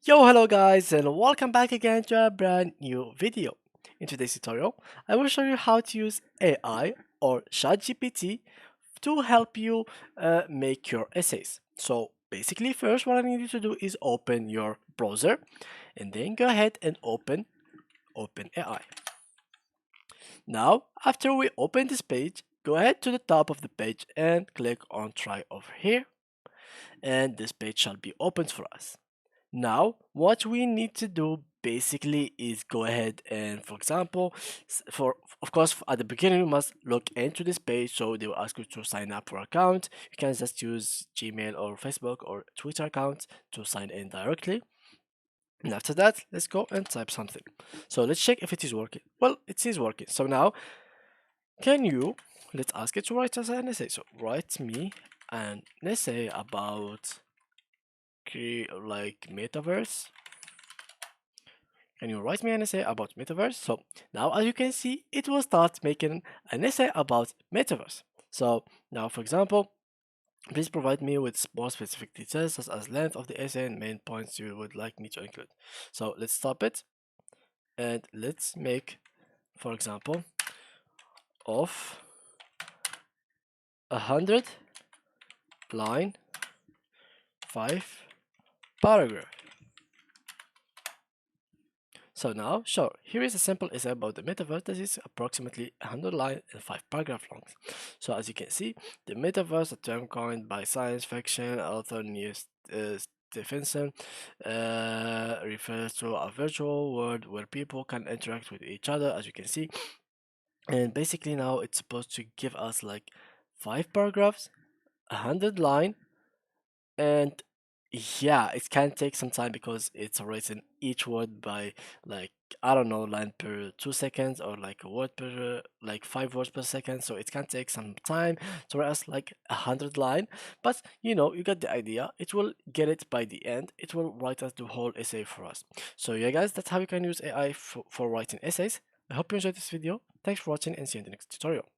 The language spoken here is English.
Yo, hello guys, and welcome back again to a brand new video. In today's tutorial, I will show you how to use AI or ChatGPT to help you make your essays. So basically, first what I need you to do is open your browser, and then go ahead and open OpenAI. Now, after we open this page, go ahead to the top of the page and click on Try over here, and this page shall be opened for us. Now, what we need to do basically is go ahead and, for example, for of course, at the beginning, you must log into this page. So they will ask you to sign up for account. You can just use Gmail or Facebook or Twitter account to sign in directly. And after that, let's go and type something. So let's check if it is working. Well, it is working. So now, can you, let's ask it to write us an essay. So write me an essay about like metaverse. Can you write me an essay about metaverse? So now, as you can see, it will start making an essay about metaverse. So now, for example, please provide me with more specific details such as length of the essay and main points you would like me to include. So let's stop it and let's make, for example, of 100 line 5 paragraph. So now, sure, here is a simple essay about the metaverse that is approximately 100 lines and 5 paragraph long. So as you can see, the metaverse, a term coined by science fiction author Neil Stephenson, refers to a virtual world where people can interact with each other, as you can see. And basically now it's supposed to give us like 5 paragraphs, 100 line, and yeah, it can take some time because it's written each word by like I don't know line per 2 seconds or like a word per like 5 words per second. So it can take some time to write us like 100 line. But you know, you get the idea. It will get it by the end. It will write us the whole essay for us. So yeah, guys, that's how you can use AI for writing essays. I hope you enjoyed this video. Thanks for watching and see you in the next tutorial.